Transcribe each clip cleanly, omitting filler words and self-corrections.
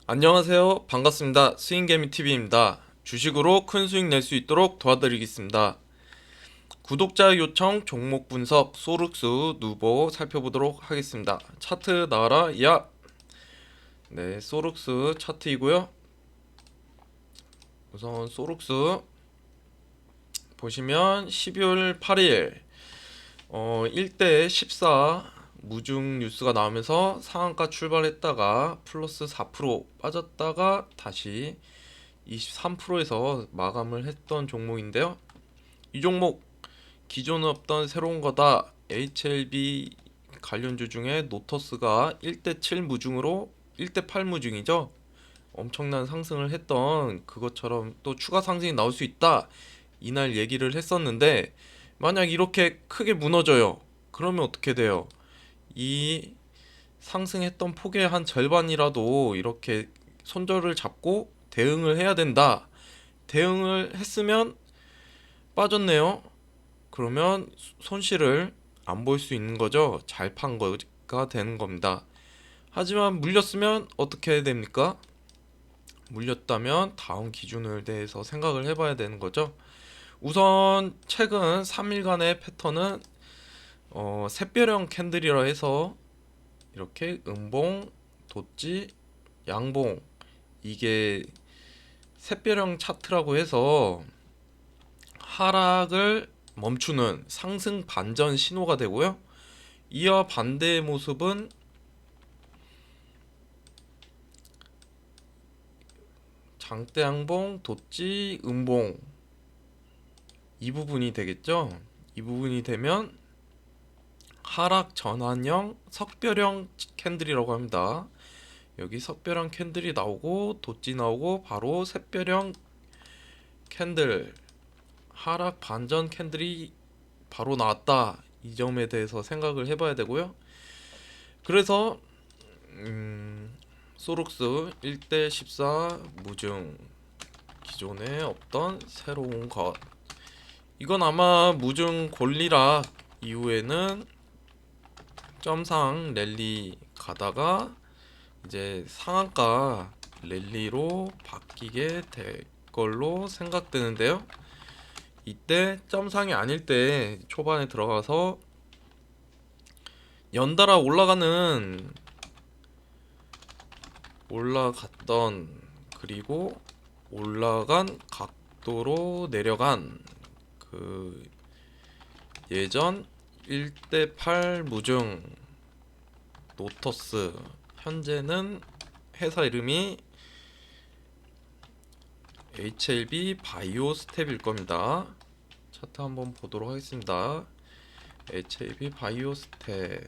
안녕하세요. 반갑습니다. 스윙개미TV입니다. 주식으로 큰 수익 낼 수 있도록 도와드리겠습니다. 구독자 요청 종목 분석 소룩스 누보 살펴보도록 하겠습니다. 차트 나와라 야. 네, 소룩스 차트이고요. 우선 소룩스 보시면 12월 8일 1대 14 무중 뉴스가 나오면서 상한가 출발했다가 플러스 4% 빠졌다가 다시 23%에서 마감을 했던 종목인데요. 이 종목 기존에 없던 새로운 거다. HLB 관련주 중에 노터스가 1대 7 무중으로 1대 8 무중이죠. 엄청난 상승을 했던 그것처럼 또 추가 상승이 나올 수 있다. 이날 얘기를 했었는데 만약 이렇게 크게 무너져요. 그러면 어떻게 돼요? 이 상승했던 폭의 한 절반이라도 이렇게 손절을 잡고 대응을 해야 된다. 대응을 했으면 빠졌네요. 그러면 손실을 안 볼 수 있는 거죠. 잘 판 거가 되는 겁니다. 하지만 물렸으면 어떻게 해야 됩니까? 물렸다면 다음 기준을 대해서 생각을 해봐야 되는 거죠. 우선 최근 3일간의 패턴은 샛별형 캔들이라 해서 이렇게 음봉, 도지, 양봉, 이게 샛별형 차트라고 해서 하락을 멈추는 상승 반전 신호가 되고요. 이와 반대의 모습은 장대양봉, 도지, 음봉, 이 부분이 되겠죠. 이 부분이 되면 하락 전환형 석별형 캔들이라고 합니다. 여기 석별형 캔들이 나오고 도지 나오고 바로 샛별형 캔들, 하락 반전 캔들이 바로 나왔다. 이 점에 대해서 생각을 해봐야 되고요. 그래서 소룩스 1대 14 무증, 기존에 없던 새로운 것, 이건 아마 무증 골리락 이후에는 점상 랠리 가다가 이제 상한가 랠리로 바뀌게 될 걸로 생각되는데요. 이때 점상이 아닐 때 초반에 들어가서 연달아 올라갔던, 그리고 올라간 각도로 내려간 그 예전 1대 8 무증 노터스, 현재는 회사 이름이 HLB 바이오 스텝일 겁니다. 차트 한번 보도록 하겠습니다. HLB 바이오 스텝,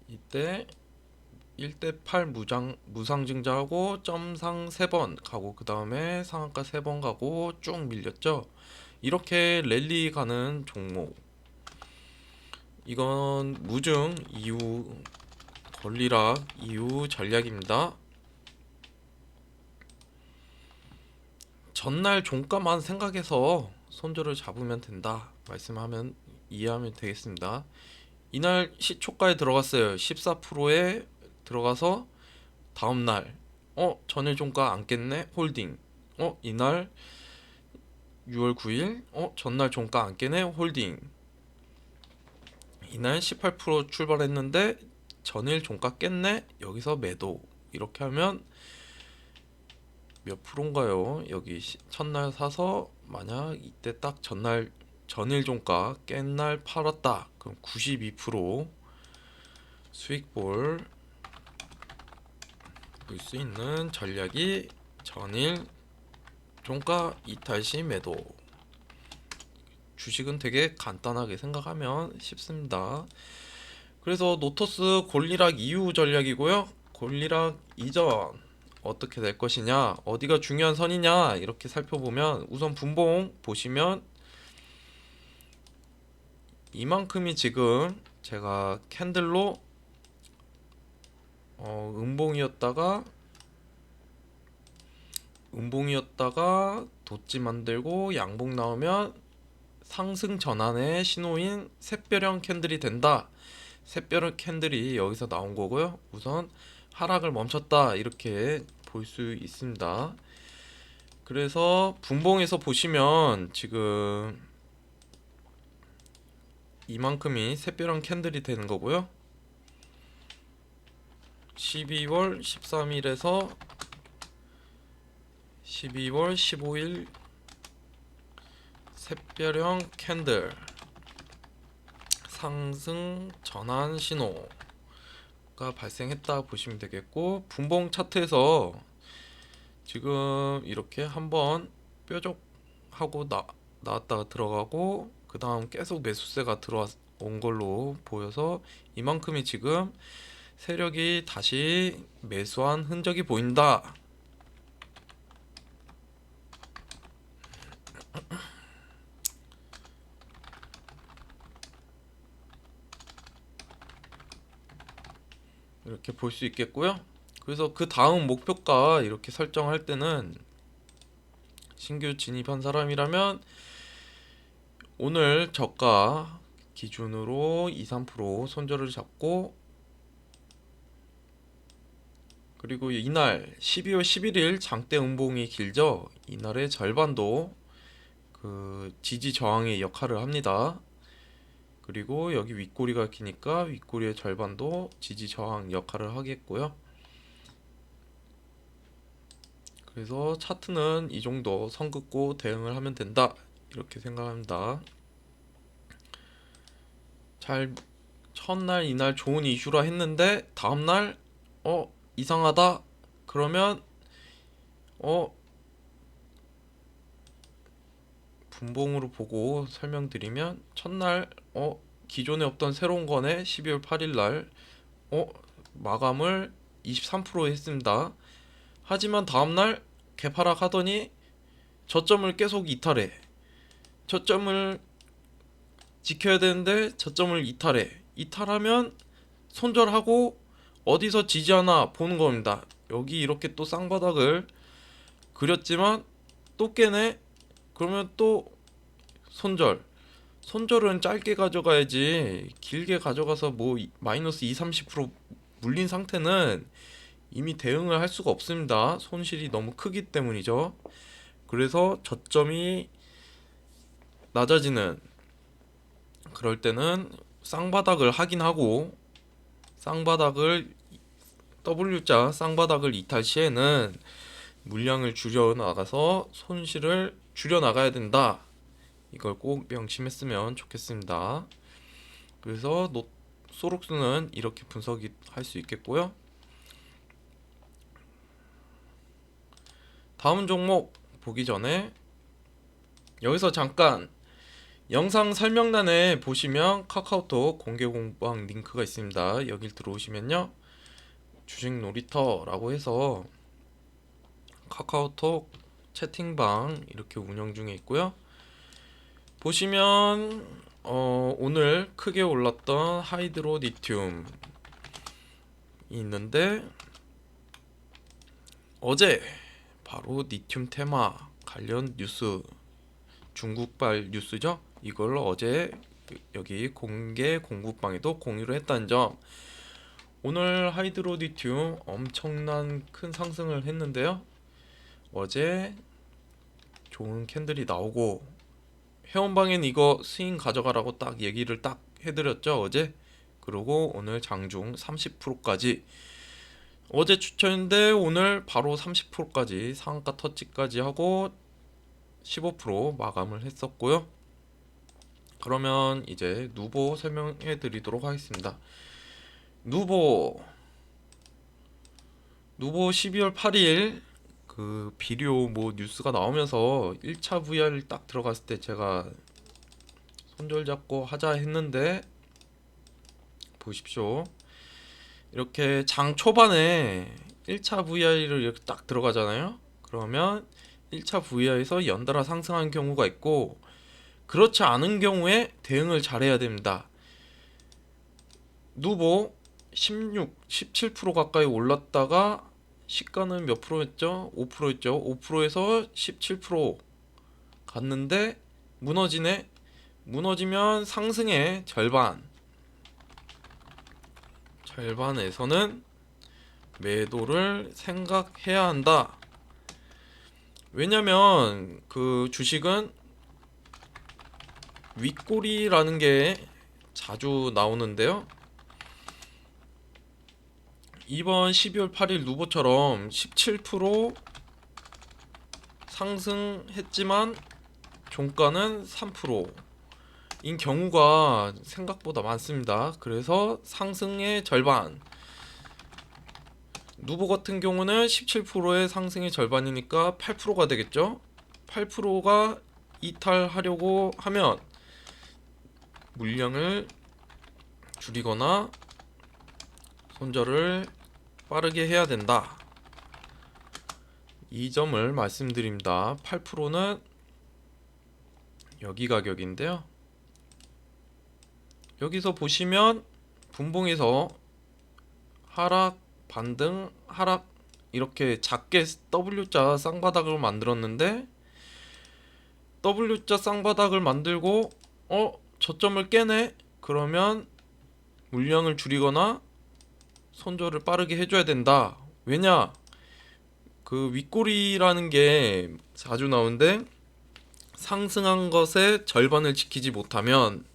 이때 1대 8 무상증자하고 점상 3번 가고 그 다음에 상한가 3번 가고 쭉 밀렸죠. 이렇게 랠리 가는 종목, 이건 무증 이후 권리락 이후 전략입니다. 전날 종가만 생각해서 손절을 잡으면 된다 말씀하면 이해하면 되겠습니다. 이날 시초가에 들어갔어요. 14%에 들어가서 다음날 전일 종가 안 깼네 홀딩. 이날 6월 9일 전날 종가 안 깨네 홀딩. 이날 18% 출발했는데 전일 종가 깼네, 여기서 매도. 이렇게 하면 몇 프로인가요? 여기 첫날 사서 만약 이때 딱 전일 종가 깬 날 팔았다. 그럼 92% 수익 볼 수 있는 전략이 전일 종가 이탈 시 매도. 주식은 되게 간단하게 생각하면 쉽습니다. 그래서 노터스 골리락 이후 전략이고요. 골리락 이전 어떻게 될 것이냐, 어디가 중요한 선이냐, 이렇게 살펴보면 우선 분봉 보시면 이만큼이 지금 제가 캔들로 음봉이었다가 도치 만들고 양봉 나오면 상승 전환의 신호인 샛별형 캔들이 된다. 샛별형 캔들이 여기서 나온 거고요. 우선 하락을 멈췄다 이렇게 볼 수 있습니다. 그래서 분봉에서 보시면 지금 이만큼이 새별한 캔들이 되는 거고요. 12월 13일에서 12월 15일 샛별형 캔들 상승 전환 신호가 발생했다 보시면 되겠고, 분봉 차트에서 지금 이렇게 한번 뾰족하고 나왔다가 들어가고 그 다음 계속 매수세가 들어온 걸로 보여서 이만큼이 지금 세력이 다시 매수한 흔적이 보인다. 이렇게 볼 수 있겠고요. 그래서 그 다음 목표가 이렇게 설정할 때는 신규 진입한 사람이라면 오늘 저가 기준으로 2~3% 손절을 잡고, 그리고 이날 12월 11일 장대 음봉이 길죠. 이날의 절반도 그 지지 저항의 역할을 합니다. 그리고 여기 윗꼬리가 기니까 윗꼬리의 절반도 지지 저항 역할을 하겠고요. 그래서 차트는 이 정도 선 긋고 대응을 하면 된다 이렇게 생각합니다. 잘 첫날 이날 좋은 이슈라 했는데 다음날 이상하다 그러면 분봉으로 보고 설명드리면, 첫날 기존에 없던 새로운 거네 12월 8일날 마감을 23% 했습니다. 하지만 다음날 개파락 하더니 저점을 계속 이탈해. 저점을 지켜야 되는데 저점을 이탈하면 손절하고 어디서 지지하나 보는 겁니다. 여기 이렇게 또 쌍바닥을 그렸지만 또 깨네. 그러면 또 손절은 짧게 가져가야지, 길게 가져가서 뭐 마이너스 20~30% 물린 상태는 이미 대응을 할 수가 없습니다. 손실이 너무 크기 때문이죠. 그래서 저점이 낮아지는 그럴 때는 쌍바닥을 확인하고, W자 쌍바닥을 이탈 시에는 물량을 줄여 나가서 손실을 줄여 나가야 된다. 이걸 꼭 명심했으면 좋겠습니다. 그래서 소록스는 이렇게 분석이 할 수 있겠고요. 다음 종목 보기 전에 여기서 잠깐 영상 설명란에 보시면 카카오톡 공개 공방 링크가 있습니다. 여길 들어오시면요, 주식 놀이터라고 해서 카카오톡 채팅방 이렇게 운영 중에 있고요. 보시면 오늘 크게 올랐던 하이드로 리튬이 있는데, 어제 바로 리튬 테마 관련 뉴스, 중국발 뉴스죠. 이걸 어제 여기 공개 공부방에도 공유를 했다는 점. 오늘 하이드로 리튬 엄청난 큰 상승을 했는데요. 어제 좋은 캔들이 나오고 회원방엔 이거 스윙 가져가라고 딱 얘기를 딱 해드렸죠 어제. 그리고 오늘 장중 30%까지, 어제 추천인데 오늘 바로 30%까지 상한가 터치까지 하고 15% 마감을 했었고요. 그러면 이제 누보 설명해 드리도록 하겠습니다. 누보 12월 8일 그 비료 뭐 뉴스가 나오면서 1차 VR을 딱 들어갔을 때 제가 손절 잡고 하자 했는데, 보십시오. 이렇게 장 초반에 1차 VR을 이렇게 딱 들어가잖아요. 그러면 1차 VR에서 연달아 상승한 경우가 있고, 그렇지 않은 경우에 대응을 잘해야 됩니다. 누보 17% 가까이 올랐다가 시가는 몇 프로였죠? 5%였죠. 5%에서 17% 갔는데 무너지네. 무너지면 상승의 절반에서는 매도를 생각해야 한다. 왜냐면 그 주식은 윗꼬리라는 게 자주 나오는데요. 이번 12월 8일 누보처럼 17% 상승했지만 종가는 3%인 경우가 생각보다 많습니다. 그래서 상승의 절반, 누보 같은 경우는 17%의 상승의 절반이니까 8%가 되겠죠. 8%가 이탈하려고 하면 물량을 줄이거나 손절을 빠르게 해야 된다. 이 점을 말씀드립니다. 8%는 여기 가격인데요. 여기서 보시면 분봉에서 하락, 반등, 하락 이렇게 작게 W자 쌍바닥을 만들었는데 W자 쌍바닥을 만들고 저점을 깨네? 그러면 물량을 줄이거나 손절을 빠르게 해줘야 된다. 왜냐? 그 윗꼬리라는 게 자주 나오는데 상승한 것의 절반을 지키지 못하면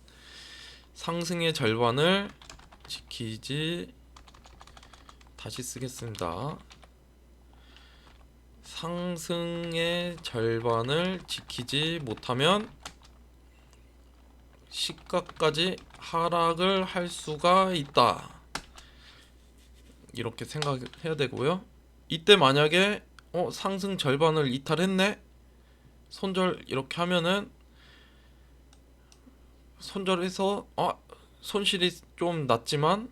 상승의 절반을 지키지 다시 쓰겠습니다. 상승의 절반을 지키지 못하면 시가까지 하락을 할 수가 있다. 이렇게 생각해야 되고요. 이때 만약에 상승 절반을 이탈했네? 손절 이렇게 하면은 손절해서 손실이 좀 났지만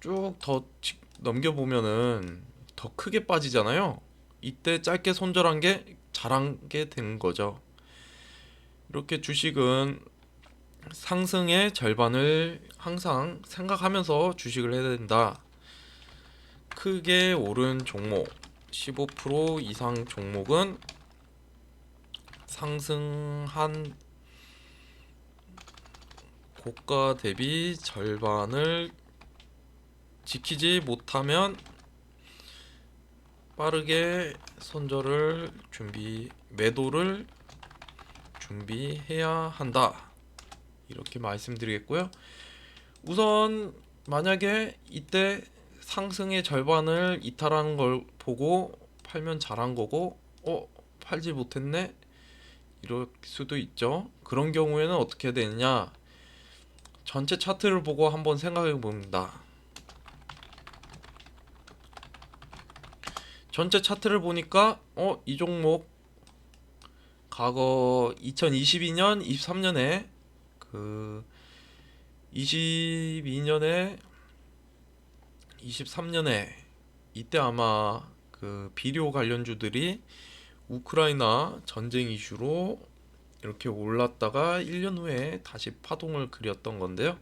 쭉 더 넘겨보면은 더 크게 빠지잖아요. 이때 짧게 손절한 게 잘한 게 되는 거죠. 이렇게 주식은 상승의 절반을 항상 생각하면서 주식을 해야 된다. 크게 오른 종목 15% 이상 종목은 상승한 고가 대비 절반을 지키지 못하면 빠르게 손절을 매도를 준비해야 한다. 이렇게 말씀드리겠고요. 우선 만약에 이때 상승의 절반을 이탈하는 걸 보고 팔면 잘한 거고 팔지 못했네? 이럴 수도 있죠. 그런 경우에는 어떻게 해야 되느냐? 전체 차트를 보고 한번 생각해 봅니다. 전체 차트를 보니까 이 종목 과거 2022년, 23년에 22년에 23년에 이때 아마 그 비료 관련주들이 우크라이나 전쟁 이슈로 이렇게 올랐다가 1년 후에 다시 파동을 그렸던 건데요.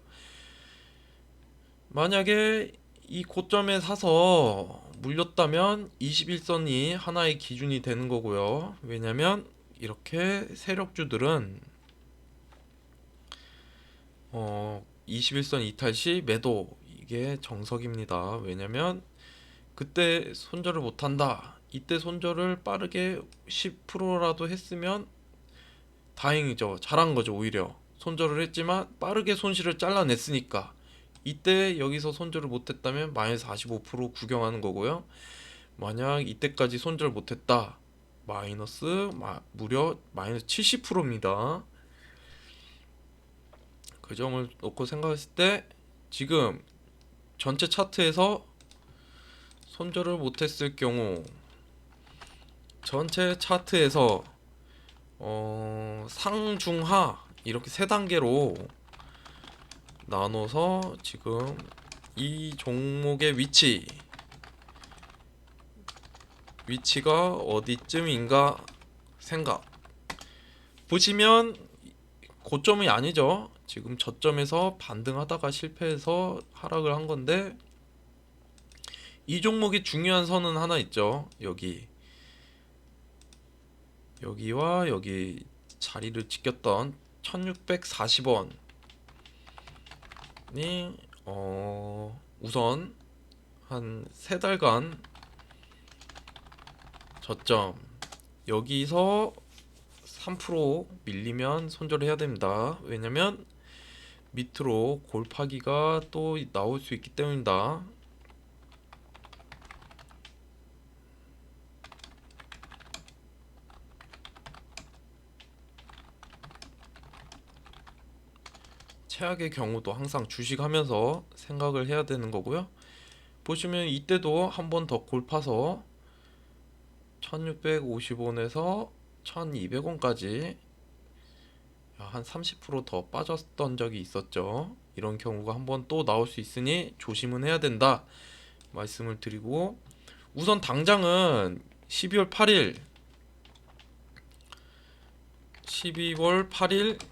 만약에 이 고점에 사서 물렸다면 21선이 하나의 기준이 되는 거고요. 왜냐면 이렇게 세력주들은 21선 이탈 시 매도, 이게 정석입니다. 왜냐면 그때 손절을 못한다. 이때 손절을 빠르게 10%라도 했으면 다행이죠. 잘한 거죠. 오히려 손절을 했지만 빠르게 손실을 잘라냈으니까. 이때 여기서 손절을 못했다면 마이너스 45% 구경하는 거고요. 만약 이때까지 손절 못했다, 무려 마이너스 70%입니다. 그 점을 놓고 생각했을 때 지금 전체 차트에서 손절을 못했을 경우, 전체 차트에서 상중하 이렇게 세 단계로 나눠서 지금 이 종목의 위치가 어디쯤인가 생각 보시면 고점이 아니죠. 지금 저점에서 반등하다가 실패해서 하락을 한 건데, 이 종목이 중요한 선은 하나 있죠. 여기와 여기 자리를 지켰던 1640원이 우선 한 3달간 저점 여기서 3% 밀리면 손절해야 됩니다. 왜냐면 밑으로 골파기가 또 나올 수 있기 때문이다. 최악의 경우도 항상 주식하면서 생각을 해야 되는 거고요. 보시면 이때도 한 번 더 골파서 1650원에서 1200원까지 한 30% 더 빠졌던 적이 있었죠. 이런 경우가 한 번 또 나올 수 있으니 조심은 해야 된다 말씀을 드리고, 우선 당장은 12월 8일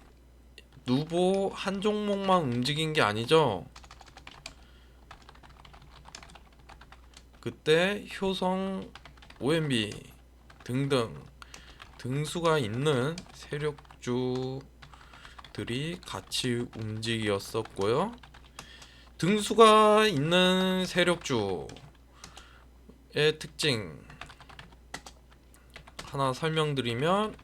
누보 한 종목만 움직인 게 아니죠. 그때 효성, OMB 등등 등수가 있는 세력주들이 같이 움직였었고요. 등수가 있는 세력주의 특징 하나 설명드리면,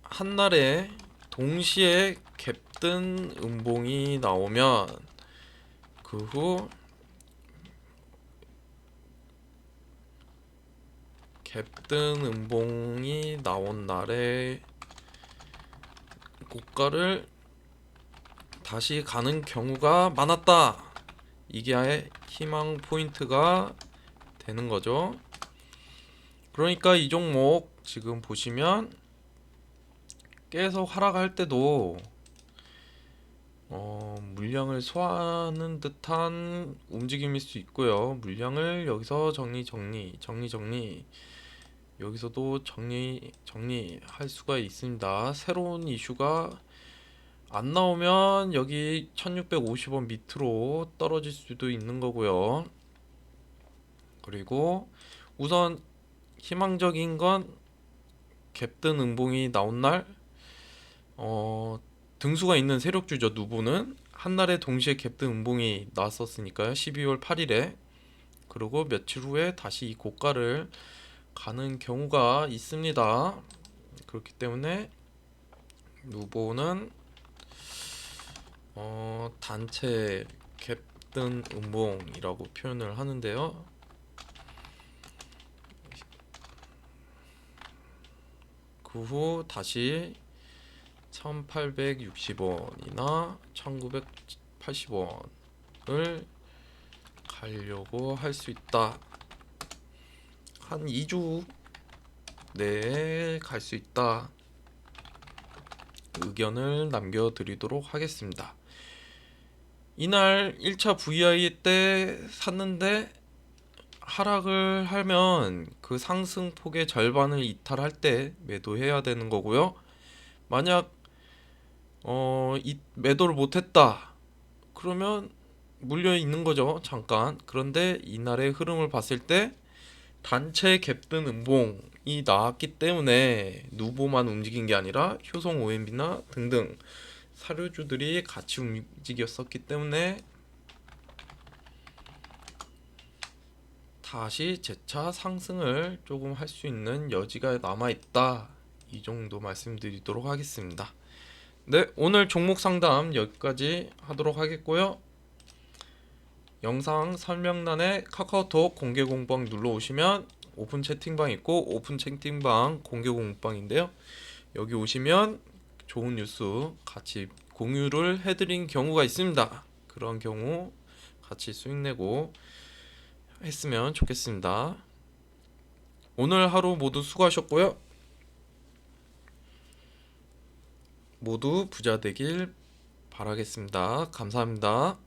한날에 동시에 갭뜬 음봉이 나오면 그 후 갭뜬 음봉이 나온 날에 고가를 다시 가는 경우가 많았다. 이게 희망 포인트가 되는 거죠. 그러니까 이 종목 지금 보시면 계속 하락할 때도 물량을 소화하는 듯한 움직임일 수 있고요. 물량을 여기서 정리 여기서도 정리할 수가 있습니다. 새로운 이슈가 안 나오면 여기 1650원 밑으로 떨어질 수도 있는 거고요. 그리고 우선 희망적인 건 갭뜬 음봉이 나온 날 등수가 있는 세력주죠. 누보는 한날에 동시에 갭뜬 음봉이 나왔었으니까요. 12월 8일에. 그리고 며칠 후에 다시 이 고가를 가는 경우가 있습니다. 그렇기 때문에 누보는 단체 갭뜬 음봉이라고 표현을 하는데요. 그 후 다시 1860원이나 1980원을 가려고 할 수 있다. 한 2주 내에 갈 수 있다. 의견을 남겨드리도록 하겠습니다. 이날 1차 VI 때 샀는데 하락을 하면 그 상승폭의 절반을 이탈할 때 매도해야 되는 거고요. 만약 매도를 못했다 그러면 물려 있는 거죠, 잠깐. 그런데 이날의 흐름을 봤을 때 단체 갭뜬 음봉이 나왔기 때문에 누보만 움직인 게 아니라 효성, OMB나 등등 사료주들이 같이 움직였었기 때문에 다시 재차 상승을 조금 할 수 있는 여지가 남아있다. 이 정도 말씀드리도록 하겠습니다. 네, 오늘 종목 상담 여기까지 하도록 하겠고요. 영상 설명란에 카카오톡 공개 공방 눌러 오시면 오픈 채팅방 있고, 오픈 채팅방 공개 공방인데요. 여기 오시면 좋은 뉴스 같이 공유를 해드린 경우가 있습니다. 그런 경우 같이 수익 내고 했으면 좋겠습니다. 오늘 하루 모두 수고하셨고요. 모두 부자 되길 바라겠습니다. 감사합니다.